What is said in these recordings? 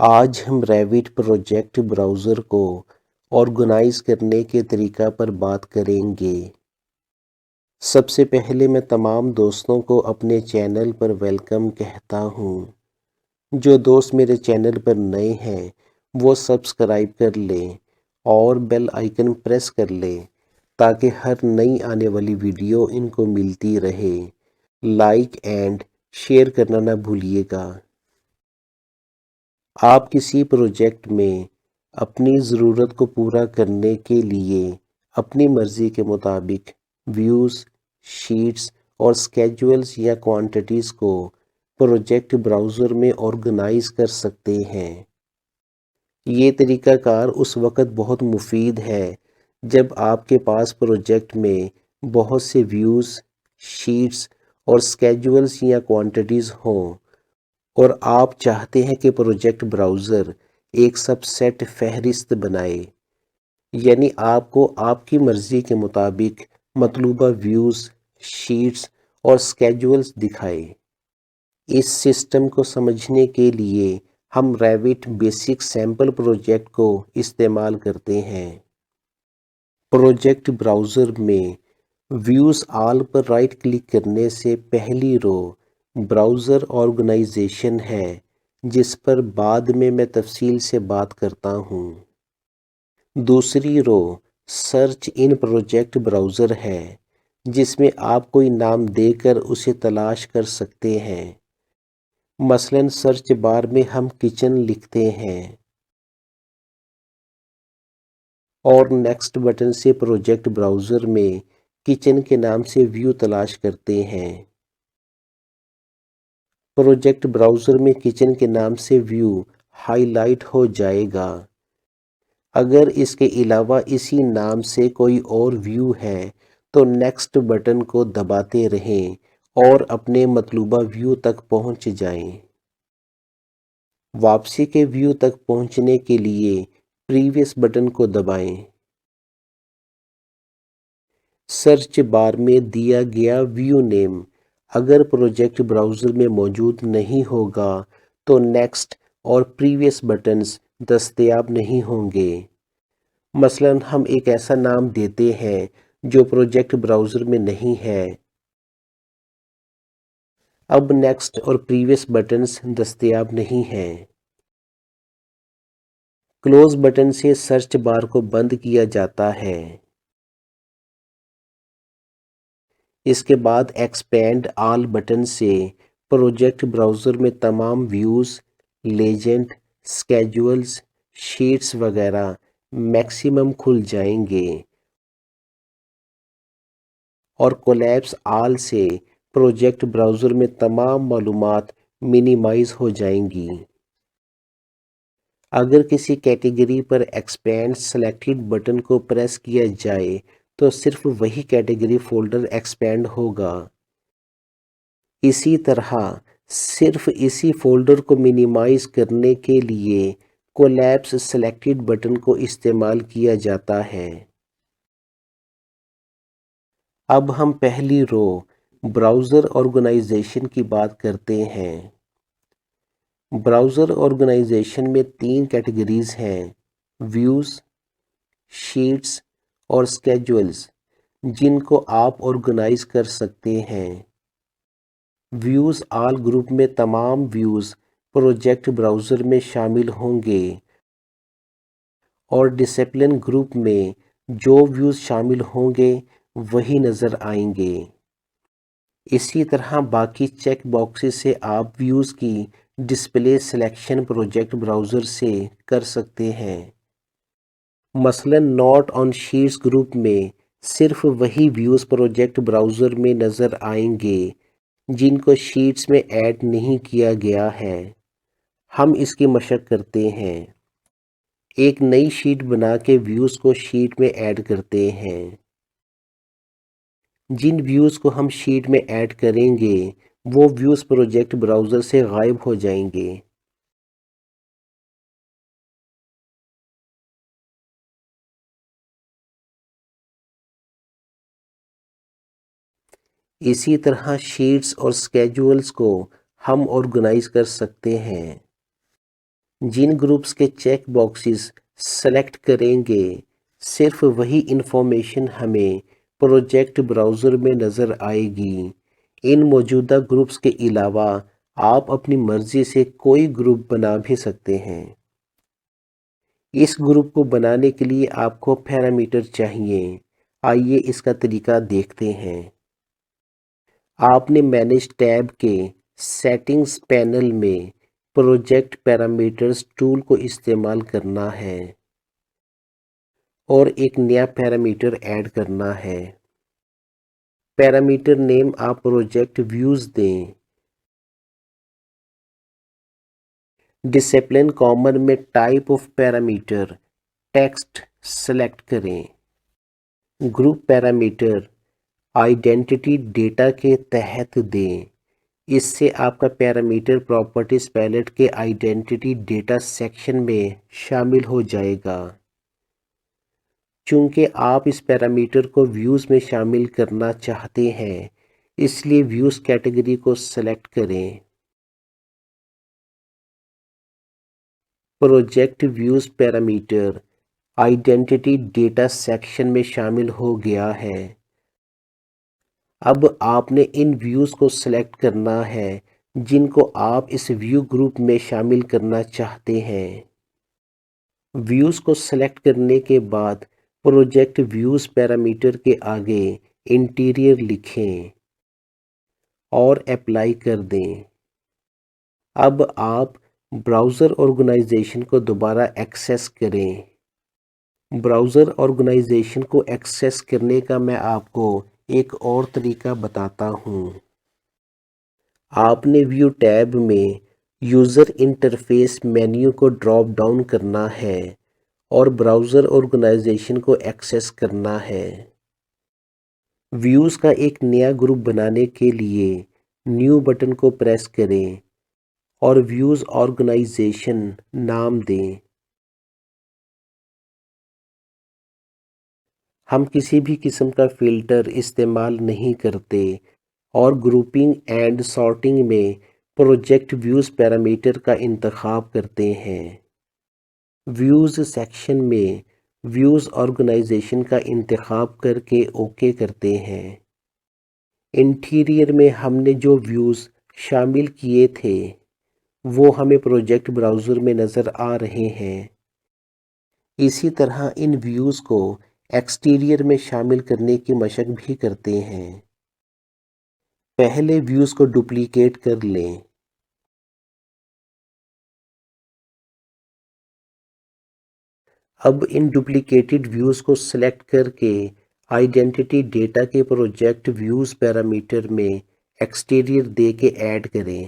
آج ہم ریوٹ project browser کو آرگنائز کرنے کے طریقہ پر بات کریں گے۔ سب سے پہلے میں تمام دوستوں کو اپنے چینل پر ویلکم کہتا ہوں۔ جو دوست میرے چینل پر نئے ہیں وہ سبسکرائب کر لیں اور بیل آئیکن پریس کر لیں تاکہ ہر نئی آنے والی ویڈیو ان کو ملتی رہے۔ لائک اینڈ شیئر کرنا نہ بھولیے گا۔ آپ کسی پروجیکٹ میں اپنی ضرورت کو پورا کرنے کے لیے اپنی مرضی کے مطابق ویوز، شیٹس اور اسکیجولز یا کوانٹیٹیز کو پروجیکٹ براؤزر میں آرگنائز کر سکتے ہیں۔ یہ طریقہ کار اس وقت بہت مفید ہے جب آپ کے پاس پروجیکٹ میں بہت سے ویوز، شیٹس اور اسکیجولز یا کوانٹیٹیز ہوں اور آپ چاہتے ہیں کہ پروجیکٹ براؤزر ایک سب سیٹ فہرست بنائے، یعنی آپ کو آپ کی مرضی کے مطابق مطلوبہ ویوز، شیٹس اور اسکیجولز دکھائے۔ اس سسٹم کو سمجھنے کے لیے ہم ریوٹ بیسک سیمپل پروجیکٹ کو استعمال کرتے ہیں۔ پروجیکٹ براؤزر میں ویوز آل پر رائٹ کلک کرنے سے پہلی رو براؤزر آرگنائزیشن ہے، جس پر بعد میں تفصیل سے بات کرتا ہوں۔ دوسری رو سرچ ان پروجیکٹ براؤزر ہے، جس میں آپ کوئی نام دے کر اسے تلاش کر سکتے ہیں۔ مثلاً سرچ بار میں ہم کچن لکھتے ہیں اور نیکسٹ بٹن سے پروجیکٹ براؤزر میں کچن کے نام سے ویو تلاش کرتے ہیں۔ پروجیکٹ براؤزر میں کچن کے نام سے ویو ہائی لائٹ ہو جائے گا۔ اگر اس کے علاوہ اسی نام سے کوئی اور ویو ہے تو نیکسٹ بٹن کو دباتے رہیں اور اپنے مطلوبہ ویو تک پہنچ جائیں۔ واپسی کے ویو تک پہنچنے کے لیے پریویس بٹن کو دبائیں۔ سرچ بار میں دیا گیا ویو نیم اگر پروجیکٹ براؤزر میں موجود نہیں ہوگا تو نیکسٹ اور پریویس بٹنز دستیاب نہیں ہوں گے۔ مثلاً ہم ایک ایسا نام دیتے ہیں جو پروجیکٹ براؤزر میں نہیں ہے۔ اب نیکسٹ اور پریویس بٹنز دستیاب نہیں ہیں۔ کلوز بٹن سے سرچ بار کو بند کیا جاتا ہے۔ اس کے بعد ایکسپینڈ آل بٹن سے پروجیکٹ براؤزر میں تمام ویوز، لیجنڈ، اسکیجولز، شیٹس وغیرہ میکسیمم کھل جائیں گے اور کولیپس آل سے پروجیکٹ براؤزر میں تمام معلومات منیمائز ہو جائیں گی۔ اگر کسی کیٹیگری پر ایکسپینڈ سلیکٹڈ بٹن کو پریس کیا جائے تو صرف وہی کیٹیگری فولڈر ایکسپینڈ ہوگا۔ اسی طرح صرف اسی فولڈر کو منیمائز کرنے کے لیے کولیپس سلیکٹڈ بٹن کو استعمال کیا جاتا ہے۔ اب ہم پہلی رو براؤزر آرگنائزیشن کی بات کرتے ہیں۔ براؤزر آرگنائزیشن میں 3 کیٹیگریز ہیں: ویوز، شیٹس اور اسکیجولز، جن کو آپ آرگنائز کر سکتے ہیں۔ ویوز آل گروپ میں تمام ویوز پروجیکٹ براؤزر میں شامل ہوں گے اور ڈسپلن گروپ میں جو ویوز شامل ہوں گے وہی نظر آئیں گے۔ اسی طرح باقی چیک باکسز سے آپ ویوز کی ڈسپلے سلیکشن پروجیکٹ براؤزر سے کر سکتے ہیں۔ مثلاً نوٹ آن شیٹس گروپ میں صرف وہی ویوز پروجیکٹ براؤزر میں نظر آئیں گے جن کو شیٹس میں ایڈ نہیں کیا گیا ہے۔ ہم اس کی مشق کرتے ہیں۔ ایک نئی شیٹ بنا کے ویوز کو شیٹ میں ایڈ کرتے ہیں۔ جن ویوز کو ہم شیٹ میں ایڈ کریں گے وہ ویوز پروجیکٹ براؤزر سے غائب ہو جائیں گے۔ اسی طرح شیٹس اور اسکیجولز کو ہم آرگنائز کر سکتے ہیں۔ جن گروپس کے چیک باکسز سلیکٹ کریں گے صرف وہی انفارمیشن ہمیں پروجیکٹ براؤزر میں نظر آئے گی۔ ان موجودہ گروپس کے علاوہ آپ اپنی مرضی سے کوئی گروپ بنا بھی سکتے ہیں۔ اس گروپ کو بنانے کے لیے آپ کو پیرامیٹر چاہیے۔ آئیے اس کا طریقہ دیکھتے ہیں۔ آپ نے مینیج ٹیب کے سیٹنگز پینل میں پروجیکٹ پیرامیٹرز ٹول کو استعمال کرنا ہے اور ایک نیا پیرامیٹر ایڈ کرنا ہے۔ پیرامیٹر نیم آپ پروجیکٹ ویوز دیں۔ ڈسپلن کامن میں type of parameter text select کریں۔ گروپ پیرامیٹر آئیڈینٹی ڈیٹا کے تحت دیں۔ اس سے آپ کا پیرامیٹر پراپرٹیز پیلٹ کے آئیڈینٹی ڈیٹا سیکشن میں شامل ہو جائے گا۔ چونکہ آپ اس پیرامیٹر کو ویوز میں شامل کرنا چاہتے ہیں اس لیے ویوز کیٹیگری کو سلیکٹ کریں۔ Project views parameter identity data section میں شامل ہو گیا ہے۔ اب آپ نے ان ویوز کو سلیکٹ کرنا ہے جن کو آپ اس ویو گروپ میں شامل کرنا چاہتے ہیں۔ ویوز کو سلیکٹ کرنے کے بعد پروجیکٹ ویوز پیرامیٹر کے آگے انٹیریئر لکھیں اور اپلائی کر دیں۔ اب آپ براؤزر آرگنائزیشن کو دوبارہ ایکسیس کریں۔ براؤزر آرگنائزیشن کو ایکسیس کرنے کا میں آپ کو ایک اور طریقہ بتاتا ہوں۔ آپ نے ویو ٹیب میں یوزر انٹرفیس مینیو کو ڈراپ ڈاؤن کرنا ہے اور براؤزر آرگنائزیشن کو ایکسیس کرنا ہے۔ ویوز کا ایک نیا گروپ بنانے کے لیے نیو بٹن کو پریس کریں اور ویوز آرگنائزیشن نام دیں۔ ہم کسی بھی قسم کا فلٹر استعمال نہیں کرتے اور گروپنگ اینڈ سارٹنگ میں پروجیکٹ ویوز پیرامیٹر کا انتخاب کرتے ہیں۔ ویوز سیکشن میں ویوز آرگنائزیشن کا انتخاب کر کے اوکے کرتے ہیں۔ انٹیریئر میں ہم نے جو ویوز شامل کیے تھے وہ ہمیں پروجیکٹ براؤزر میں نظر آ رہے ہیں۔ اسی طرح ان ویوز کو ایکسٹیریئر میں شامل کرنے کی مشق بھی کرتے ہیں۔ پہلے ویوز کو ڈپلیکیٹ کر لیں۔ اب ان ڈپلیکیٹڈ ویوز کو سلیکٹ کر کے آئیڈینٹی ڈیٹا کے پروجیکٹ ویوز پیرامیٹر میں ایکسٹیریئر دے کے ایڈ کریں۔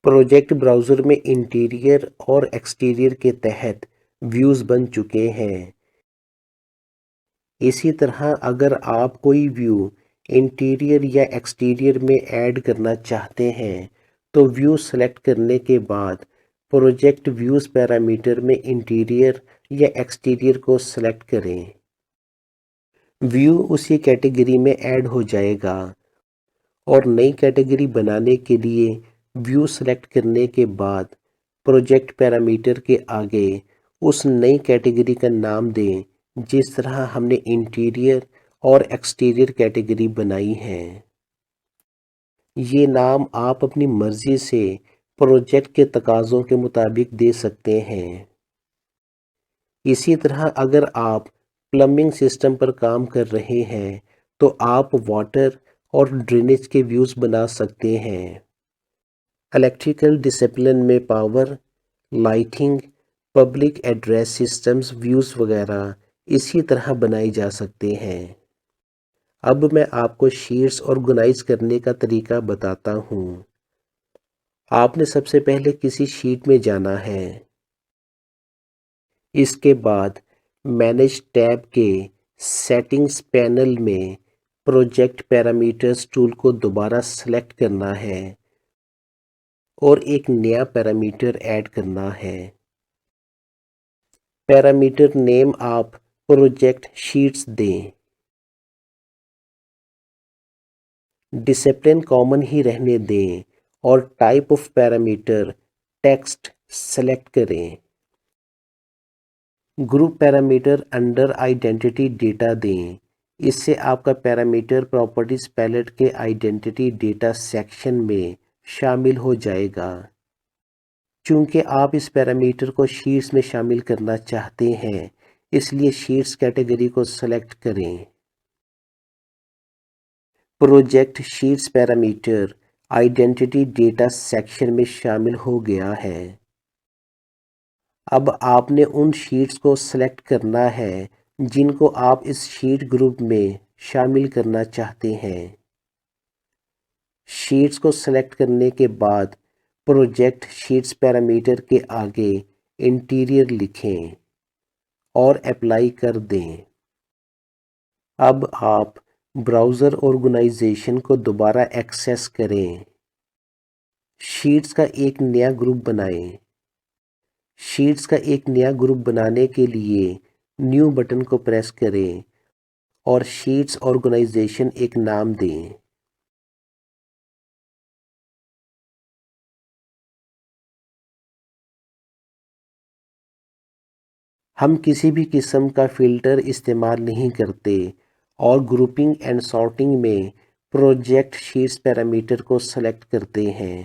پروجیکٹ براؤزر میں انٹیریئر اور ایکسٹیریئر کے تحت ویوز بن چکے ہیں۔ اسی طرح اگر آپ کوئی ویو انٹیریئر یا ایکسٹیریئر میں ایڈ کرنا چاہتے ہیں تو ویو سلیکٹ کرنے کے بعد پروجیکٹ ویوز پیرامیٹر میں انٹیریئر یا ایکسٹیریئر کو سلیکٹ کریں۔ ویو اسی کیٹیگری میں ایڈ ہو جائے گا اور نئی کیٹیگری بنانے کے لیے ویو سلیکٹ کرنے کے بعد پروجیکٹ پیرامیٹر کے آگے اس نئی کیٹیگری کا نام دیں جس طرح ہم نے انٹیریئر اور ایکسٹیریئر کیٹیگری بنائی ہے۔ یہ نام آپ اپنی مرضی سے پروجیکٹ کے تقاضوں کے مطابق دے سکتے ہیں۔ اسی طرح اگر آپ پلمبنگ سسٹم پر کام کر رہے ہیں تو آپ واٹر اور ڈرینیج کے ویوز بنا سکتے ہیں۔ الیکٹریکل ڈسپلن میں power, lighting, public address systems views وغیرہ اسی طرح بنائی جا سکتے ہیں۔ اب میں آپ کو شیٹس آرگنائز کرنے کا طریقہ بتاتا ہوں۔ آپ نے سب سے پہلے کسی شیٹ میں جانا ہے۔ اس کے بعد مینیج ٹیب کے سیٹنگز پینل میں پروجیکٹ پیرامیٹرز ٹول کو دوبارہ سلیکٹ کرنا ہے اور ایک نیا پیرامیٹر ایڈ کرنا ہے۔ پیرامیٹر نیم آپ پروجیکٹ شیٹس دیں۔ ڈسپلن کامن ہی رہنے دیں اور type of parameter text select کریں۔ Group parameter under identity data دیں۔ اس سے آپ کا پیرامیٹر پراپرٹیز پیلٹ کے آئیڈینٹی ڈیٹا سیکشن میں شامل ہو جائے گا۔ چونکہ آپ اس پیرامیٹر کو شیٹس میں شامل کرنا چاہتے ہیں، اس لیے شیٹس کیٹیگری کو سلیکٹ کریں۔ Project sheets parameter identity data section میں شامل ہو گیا ہے۔ اب آپ نے ان شیٹس کو سلیکٹ کرنا ہے جن کو آپ اس شیٹ گروپ میں شامل کرنا چاہتے ہیں۔ شیٹس کو سلیکٹ کرنے کے بعد پروجیکٹ شیٹس پیرامیٹر کے آگے انٹیریئر لکھیں اور اپلائی کر دیں۔ اب آپ براؤزر آرگنائزیشن کو دوبارہ ایکسیس کریں۔ شیٹس کا ایک نیا گروپ بنائیں۔ شیٹس کا ایک نیا گروپ بنانے کے لیے نیو بٹن کو پریس کریں اور شیٹس آرگنائزیشن ایک نام دیں۔ ہم کسی بھی قسم کا فلٹر استعمال نہیں کرتے اور گروپنگ اینڈ سارٹنگ میں پروجیکٹ شیٹس پیرامیٹر کو سلیکٹ کرتے ہیں۔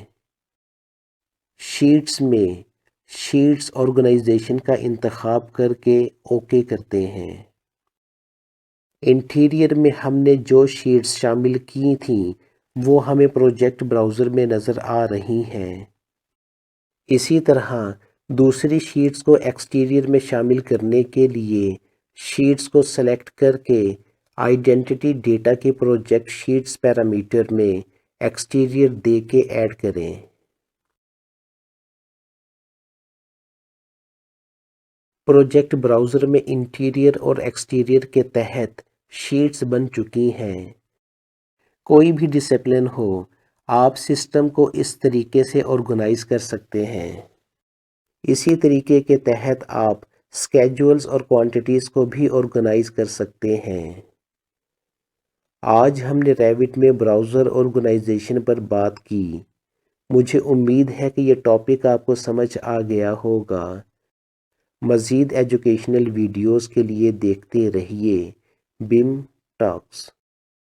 شیٹس میں شیٹس آرگنائزیشن کا انتخاب کر کے اوکے کرتے ہیں۔ انٹیریئر میں ہم نے جو شیٹس شامل کی تھیں وہ ہمیں پروجیکٹ براؤزر میں نظر آ رہی ہیں۔ اسی طرح دوسری شیٹس کو ایکسٹیریئر میں شامل کرنے کے لیے شیٹس کو سلیکٹ کر کے آئیڈینٹی ڈیٹا کے پروجیکٹ شیٹس پیرامیٹر میں ایکسٹیریئر دے کے ایڈ کریں۔ پروجیکٹ براؤزر میں انٹیریئر اور ایکسٹیریئر کے تحت شیٹس بن چکی ہیں۔ کوئی بھی ڈسپلن ہو، آپ سسٹم کو اس طریقے سے آرگنائز کر سکتے ہیں۔ اسی طریقے کے تحت آپ اسکیجولز اور کوانٹیٹیز کو بھی آرگنائز کر سکتے ہیں۔ آج ہم نے ریوٹ میں براؤزر آرگنائزیشن پر بات کی۔ مجھے امید ہے کہ یہ ٹاپک آپ کو سمجھ آ گیا ہوگا۔ مزید ایجوکیشنل ویڈیوز کے لیے دیکھتے رہیے بیم ٹاکس۔